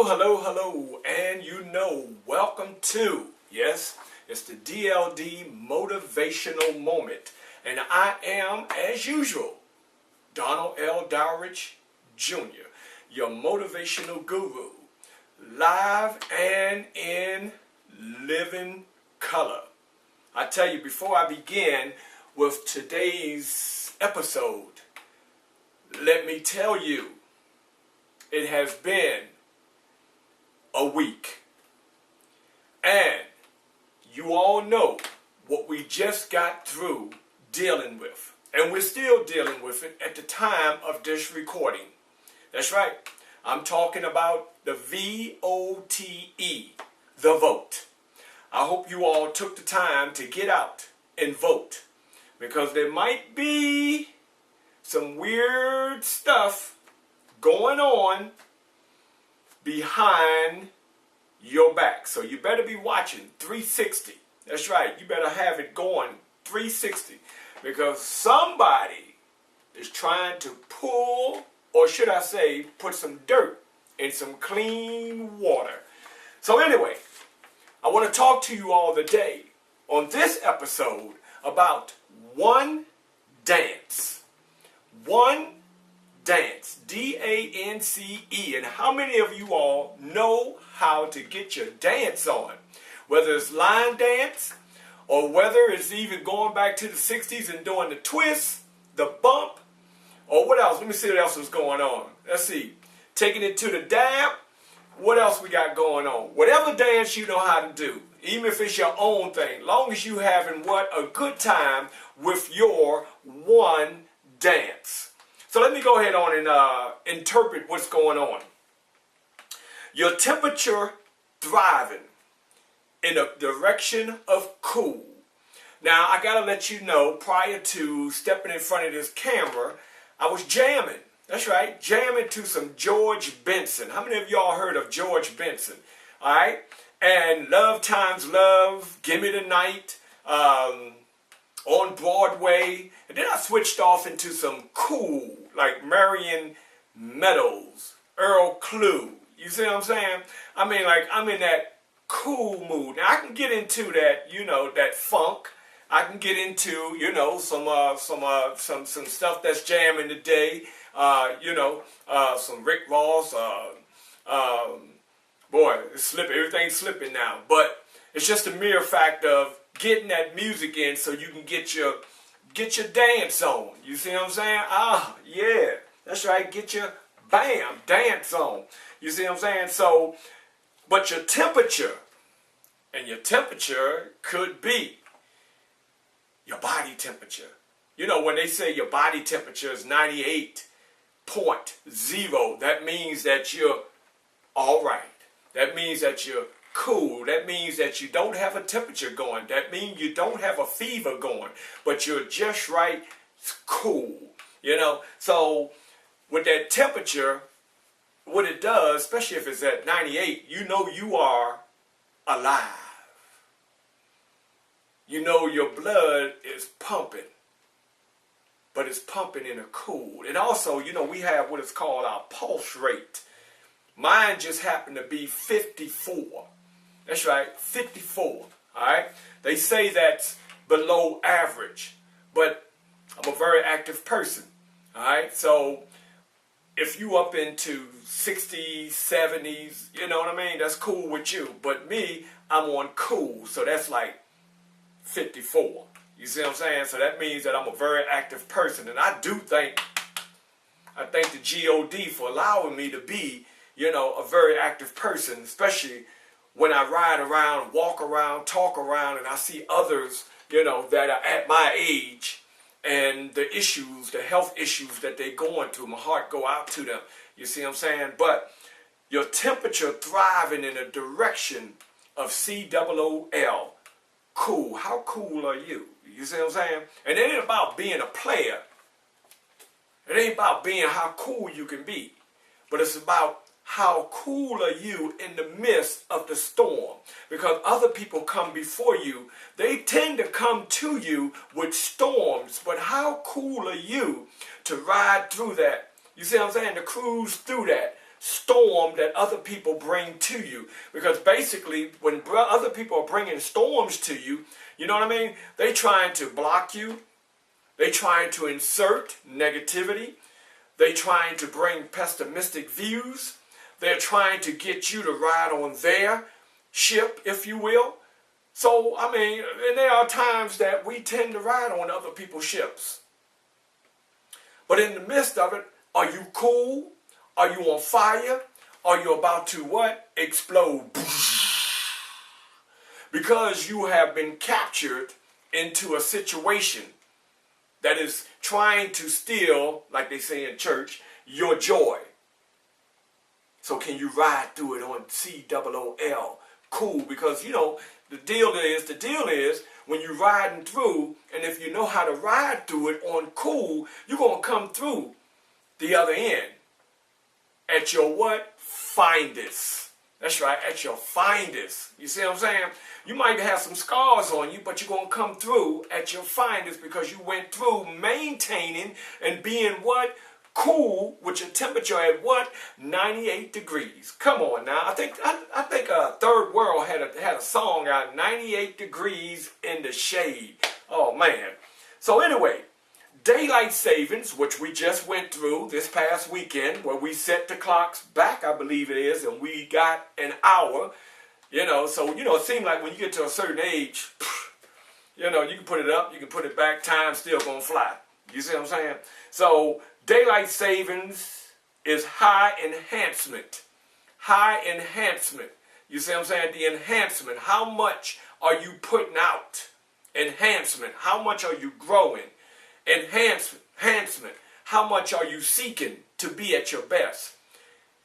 Hello, and welcome to, yes, it's the DLD Motivational Moment. And I am, as usual, Donald L. Dowridge Jr., your motivational guru, live and in living color. I tell you, before I begin with today's episode, let me tell you, it has been a week. And you all know what we just got through dealing with. And we're still dealing with it at the time of this recording. That's right. I'm talking about the VOTE, the vote. I hope you all took the time to get out and vote, because there might be some weird stuff going on behind your back. So you better be watching 360. That's right. You better have it going 360, because somebody is trying to pull, or should I say, put some dirt in some clean water. So anyway, I want to talk to you all today on this episode about one dance. One dance. D-A-N-C-E. And how many of you all know how to get your dance on? Whether it's line dance, or whether it's even going back to the 60s and doing the twist, the bump, or what else? Let me see what else is going on. Let's see. Taking it to the dab. What else we got going on? Whatever dance you know how to do, even if it's your own thing, long as you having a good time with your one dance. So let me go ahead on and interpret what's going on. Your temperature thriving in a direction of cool. Now, I got to let you know, prior to stepping in front of this camera, I was jamming. That's right, jamming to some George Benson. How many of y'all heard of George Benson? All right? And Love Times Love, Gimme the Night, on Broadway. And then I switched off into some cool, like Marion Meadows, Earl Clue. You see what I'm saying? I mean, like, I'm in that cool mood. Now, I can get into that, that funk. I can get into, some stuff that's jamming today. Some Rick Ross. Boy, it's slipping. Everything's slipping now. But it's just a mere fact of getting that music in so you can get your dance on. You see what I'm saying? Ah, yeah. That's right. Get your dance on. You see what I'm saying? So, but your temperature could be your body temperature. You know, when they say your body temperature is 98.0, that means that you're all right. That means that you're cool. That means that you don't have a temperature going. That means you don't have a fever going, but you're just right cool. So with that temperature, what it does, especially if it's at 98, you are alive. Your blood is pumping, but it's pumping in a cool. And also, we have what is called our pulse rate. Mine just happened to be 54. That's right, 54. All right? They say that's below average, but I'm a very active person. All right? So if you up into 60s, 70s, you know what I mean? That's cool with you. But me, I'm on cool. So that's like 54. You see what I'm saying? So that means that I'm a very active person. And I thank the GOD for allowing me to be, a very active person, especially when I ride around, walk around, talk around, and I see others, that are at my age, and the health issues that they're going through. My heart go out to them. You see what I'm saying? But your temperature thriving in a direction of COOL. Cool. How cool are you? You see what I'm saying? And it ain't about being a player. It ain't about being how cool you can be. But it's about how cool are you in the midst of the storm? Because other people come before you. They tend to come to you with storms. But how cool are you to ride through that? You see what I'm saying? To cruise through that. storm that other people bring to you. Because basically, when other people are bringing storms to you, you know what I mean? They trying to block you. They trying to insert negativity. They trying to bring pessimistic views. They're trying to get you to ride on their ship, if you will. So, I mean, and there are times that we tend to ride on other people's ships. But in the midst of it, are you cool? Are you on fire? Are you about to what? Explode. Because you have been captured into a situation that is trying to steal, like they say in church, your joy. So can you ride through it on COOL? Cool, because you know, the deal is, when you're riding through, and if you know how to ride through it on cool, you're going to come through the other end at your what? Finest. That's right, at your finest. You see what I'm saying? You might have some scars on you, but you're going to come through at your finest because you went through maintaining and being what? Cool with your temperature at what? 98 degrees. Come on now. I think Third World had a song out, 98 degrees in the shade. Oh man. So anyway, daylight savings, which we just went through this past weekend, where we set the clocks back, I believe it is, and we got an hour. You know, so you know, it seems like when you get to a certain age, you know, you can put it up, you can put it back, time's still gonna fly. You see what I'm saying? So daylight savings is high enhancement. High enhancement. You see what I'm saying? The enhancement. How much are you putting out? Enhancement. How much are you growing? Enhancement. How much are you seeking to be at your best?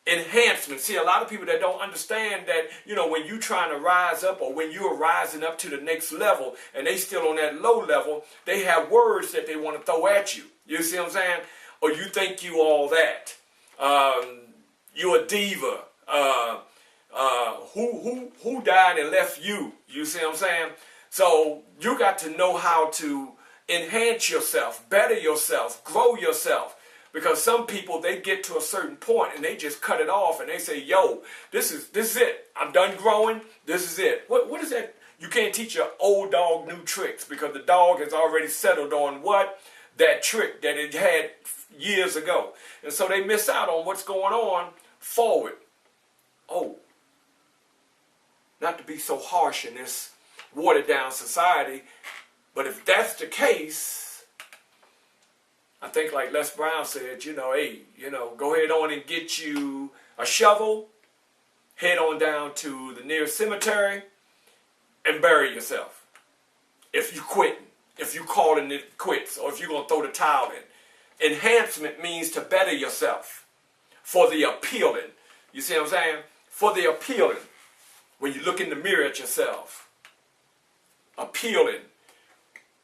Enhancement. See, a lot of people that don't understand that, you know, when you're trying to rise up or when you're rising up to the next level and they still on that low level, they have words that they want to throw at you. You see what I'm saying? Or you think you all that. You're a diva. Who died and left you? You see what I'm saying? So you got to know how to enhance yourself, better yourself, grow yourself. Because some people, they get to a certain point and they just cut it off and they say, yo, this is it. I'm done growing. This is it. What is that? You can't teach an old dog new tricks because the dog has already settled on what? That trick that it had years ago. And so they miss out on what's going on forward. Oh, not to be so harsh in this watered down society, but if that's the case, I think like Les Brown said, you know, hey, you know, go ahead on and get you a shovel, head on down to the nearest cemetery, and bury yourself. If you quitting, if you calling it quits, or if you're going to throw the towel in. Enhancement means to better yourself for the appealing. You see what I'm saying? For the appealing. When you look in the mirror at yourself. Appealing.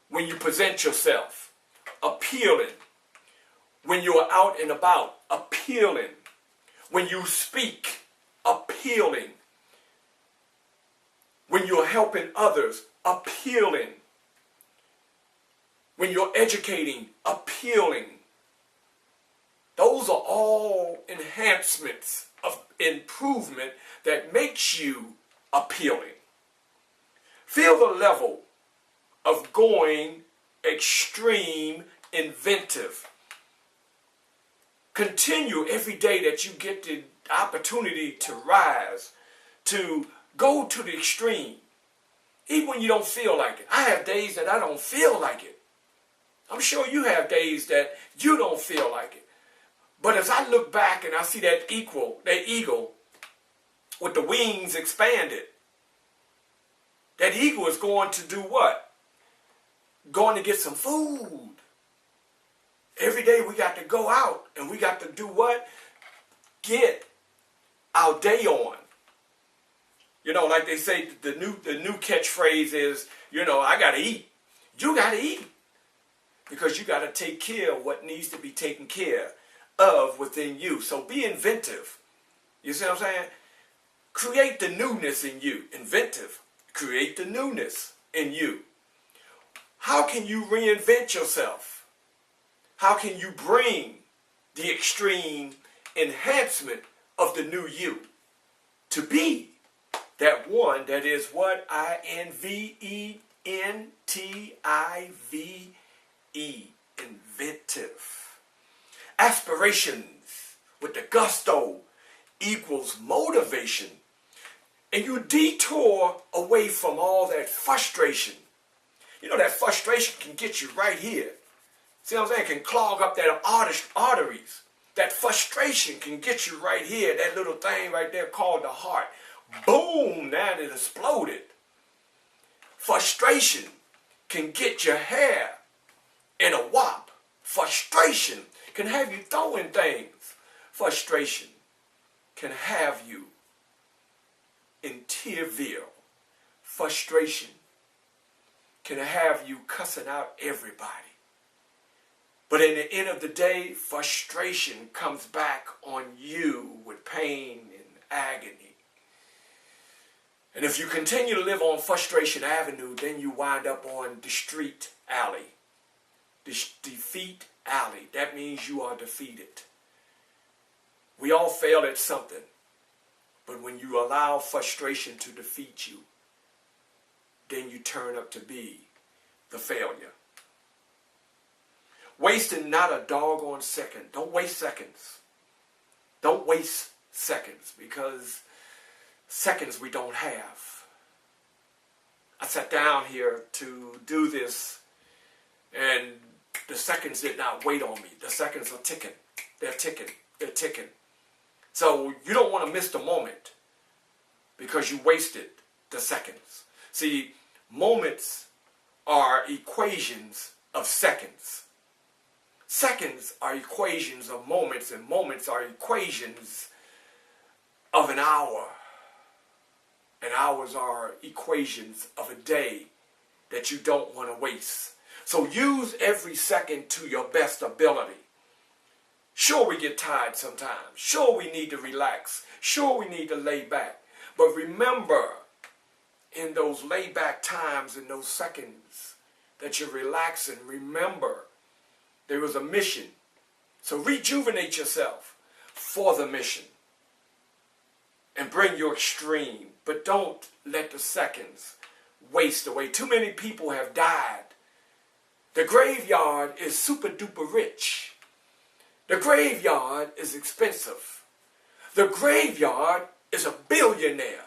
When you present yourself. Appealing. When you're out and about, appealing. When you speak, appealing. When you're helping others, appealing. When you're educating, appealing. Those are all enhancements of improvement that makes you appealing. Feel the level of going extreme inventive. Continue every day that you get the opportunity to rise, to go to the extreme, even when you don't feel like it. I have days that I don't feel like it. I'm sure you have days that you don't feel like it. But as I look back and I see that eagle with the wings expanded, that eagle is going to do what? Going to get some food. Every day we got to go out and we got to do what? Get our day on. You know, like they say, the new catchphrase is, you know, I got to eat. You got to eat. Because you got to take care of what needs to be taken care of within you. So be inventive. You see what I'm saying? Create the newness in you. Inventive. Create the newness in you. How can you reinvent yourself? How can you bring the extreme enhancement of the new you. To be that one that is what? INVENTIVE. Inventive. Aspirations with the gusto equals motivation. And you detour away from all that frustration. You know that frustration can get you right here. See what I'm saying? It can clog up that arteries. That frustration can get you right here. That little thing right there called the heart. Boom! Now it exploded. Frustration can get your hair in a wop. Frustration can have you throwing things. Frustration can have you in Tearville. Frustration can have you cussing out everybody. But in the end of the day, frustration comes back on you with pain and agony. And if you continue to live on Frustration Avenue, then you wind up on the street alley. The defeat alley. That means you are defeated. We all fail at something. But when you allow frustration to defeat you, then you turn up to be the failure. Wasting not a doggone second. Don't waste seconds. Don't waste seconds, because seconds we don't have. I sat down here to do this, and the seconds did not wait on me. The seconds are ticking. They're ticking. They're ticking. So you don't want to miss the moment because you wasted the seconds. See, moments are equations of seconds. Seconds are equations of moments, and moments are equations of an hour. And hours are equations of a day that you don't want to waste. So use every second to your best ability. Sure, we get tired sometimes. Sure, we need to relax. Sure, we need to lay back. But remember, in those lay back times, in those seconds that you're relaxing, remember, there was a mission. So rejuvenate yourself for the mission. And bring your extreme. But don't let the seconds waste away. Too many people have died. The graveyard is super duper rich. The graveyard is expensive. The graveyard is a billionaire.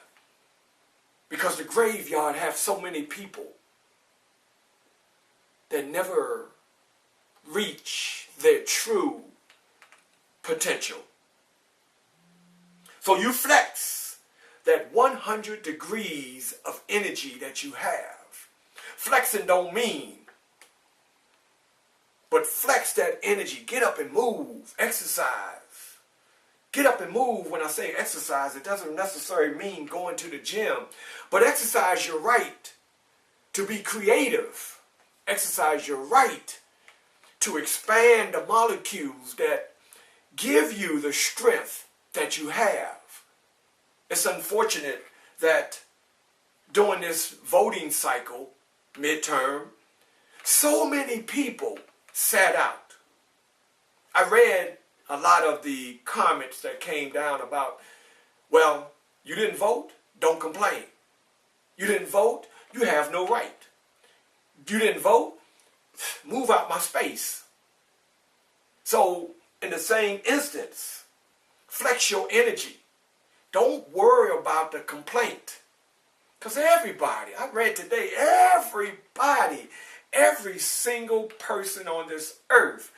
Because the graveyard have so many people that never reach their true potential. So you flex that 100 degrees of energy that you have. Flexing don't mean, but flex that energy. Get up and move. Exercise. Get up and move. When I say exercise, it doesn't necessarily mean going to the gym, but exercise your right to be creative. Exercise your right to expand the molecules that give you the strength that you have. It's unfortunate that during this voting cycle, midterm, so many people sat out. I read a lot of the comments that came down about, well, you didn't vote? Don't complain. You didn't vote? You have no right. You didn't vote? Move out my space. So, in the same instance, flex your energy. Don't worry about the complaint. Because everybody, I read today, everybody, every single person on this earth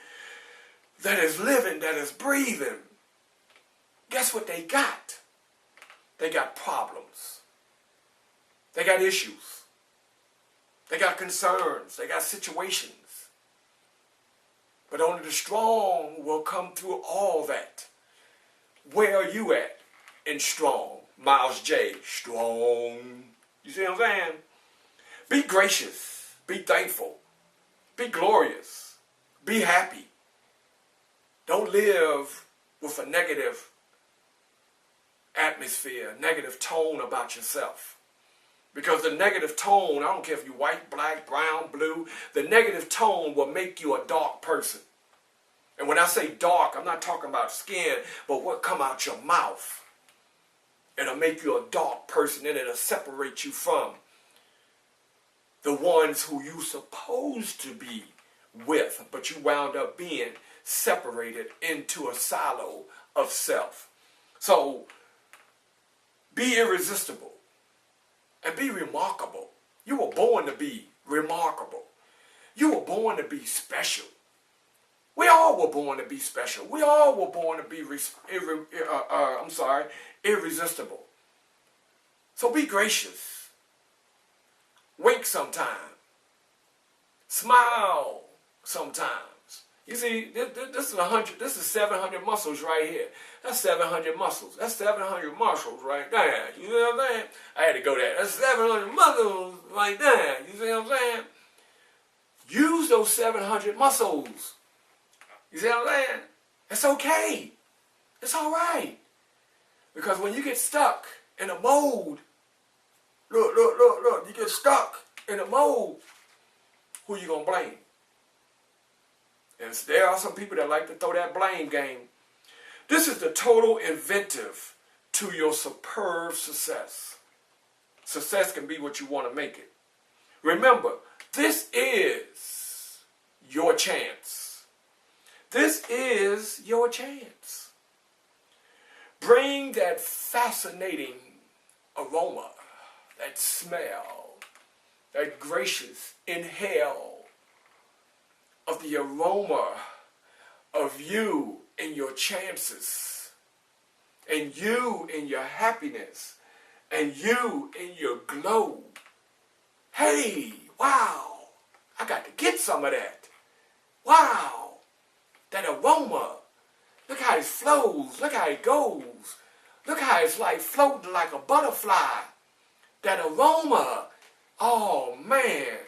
that is living, that is breathing, guess what they got? They got problems. They got issues. They got concerns. They got situations. But only the strong will come through all that. Where are you at in strong? Miles J. Strong. You see what I'm saying? Be gracious. Be thankful. Be glorious. Be happy. Don't live with a negative atmosphere, negative tone about yourself. Because the negative tone, I don't care if you're white, black, brown, blue, the negative tone will make you a dark person. And when I say dark, I'm not talking about skin, but what come out your mouth. It'll make you a dark person, and it'll separate you from the ones who you supposed to be with, but you wound up being separated into a silo of self. So be irresistible and be remarkable. You were born to be remarkable. You were born to be special. We all were born to be special. We all were born to be irresistible. So be gracious. Wink sometime. Smile sometimes. You see, this is 700 muscles right here. That's 700 muscles. That's 700 muscles right there. You know what I'm saying? I had to go there. That's 700 muscles right there. You see what I'm saying? Use those 700 muscles. You see what I'm saying? It's okay. It's all right. Because when you get stuck in a mode, look, you get stuck in a mode, who you going to blame? And there are some people that like to throw that blame game. This is the total inventive to your superb success. Success can be what you want to make it. Remember, this is your chance. This is your chance. Bring that fascinating aroma, that smell, that gracious inhale of the aroma of you and your chances, and you and your happiness, and you and your glow. Hey, wow, I got to get some of that. Wow, that aroma. Look how it flows. Look how it goes. Look how it's like floating like a butterfly. That aroma. Oh, man.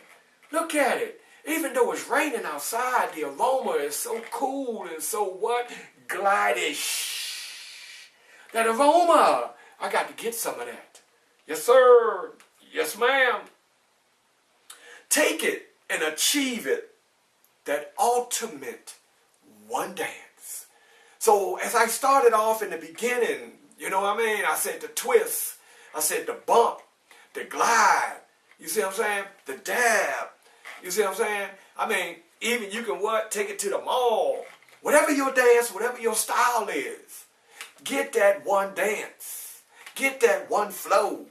Look at it. Even though it's raining outside, the aroma is so cool and so what? Glidish. That aroma. I got to get some of that. Yes, sir. Yes, ma'am. Take it and achieve it. That ultimate one dance. So as I started off in the beginning, you know what I mean? I said the twist. I said the bump. The glide. You see what I'm saying? The dab. You see what I'm saying? I mean, even you can what? Take it to the mall. Whatever your dance, whatever your style is, get that one dance. Get that one flow.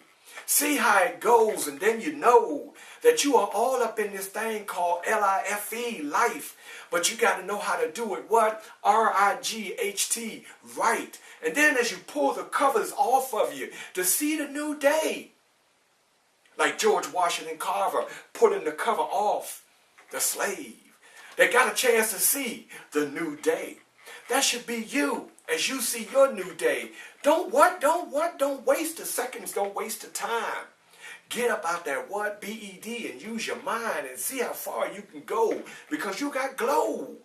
See how it goes, and then you know that you are all up in this thing called L-I-F-E, life. But you got to know how to do it, what? R-I-G-H-T, right. And then as you pull the covers off of you to see the new day, like George Washington Carver pulling the cover off the slave. They got a chance to see the new day. That should be you as you see your new day. Don't waste the seconds. Don't waste the time. Get up out there, B-E-D, and use your mind and see how far you can go because you got glow.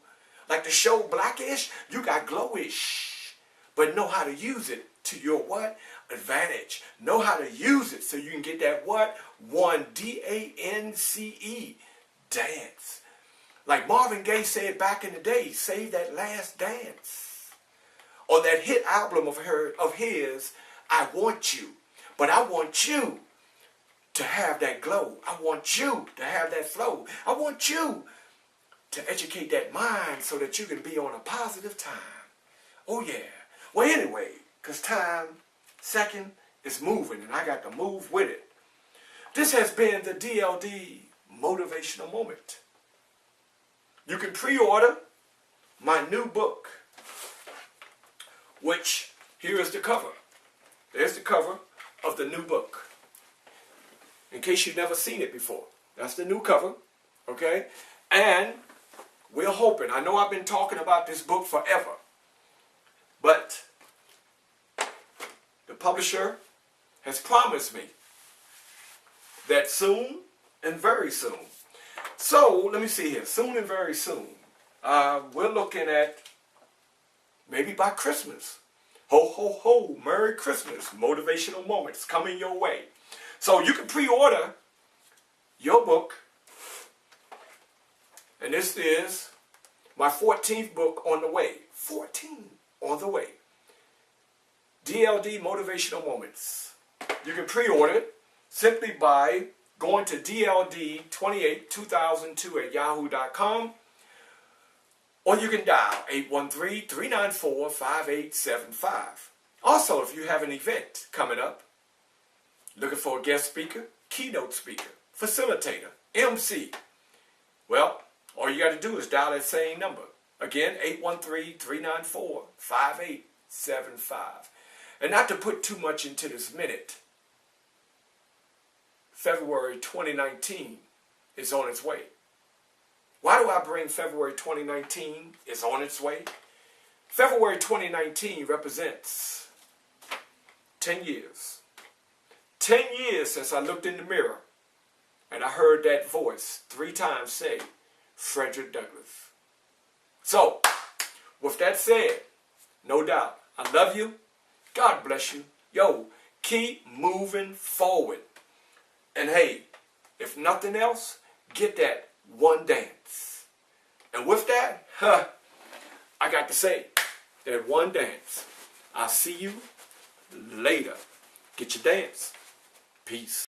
Like the show Blackish, you got glowish. But know how to use it to your advantage. Know how to use it so you can get that one D-A-N-C-E, dance. Like Marvin Gaye said back in the day, save that last dance. Or that hit album of his, I Want You. But I want you to have that glow. I want you to have that flow. I want you to educate that mind so that you can be on a positive time. Oh yeah. Well anyway, because time, second, is moving and I got to move with it. This has been the DLD Motivational Moment. You can pre-order my new book, which here is the cover. There's the cover of the new book. In case you've never seen it before. That's the new cover, okay? And we're hoping, I know I've been talking about this book forever, but the publisher has promised me that soon and very soon. So, let me see here. Soon and very soon. We're looking at maybe by Christmas. Ho, ho, ho. Merry Christmas. Motivational moments coming your way. So, you can pre-order your book. And this is My 14th book on the way. 14 on the way. DLD Motivational Moments. You can pre-order it simply by going to DLD282002 at yahoo.com, or you can dial 813-394-5875. Also, if you have an event coming up, looking for a guest speaker, keynote speaker, facilitator, MC, well, all you got to do is dial that same number. Again, 813-394-5875. And not to put too much into this minute, February 2019 is on its way. Why do I bring February 2019 is on its way? February 2019 represents 10 years. 10 years since I looked in the mirror and I heard that voice 3 times say, Frederick Douglass. So, with that said, no doubt, I love you. God bless you. Yo, keep moving forward. And hey, if nothing else, get that one dance. And with that, I got to say, that one dance. I'll see you later. Get your dance. Peace.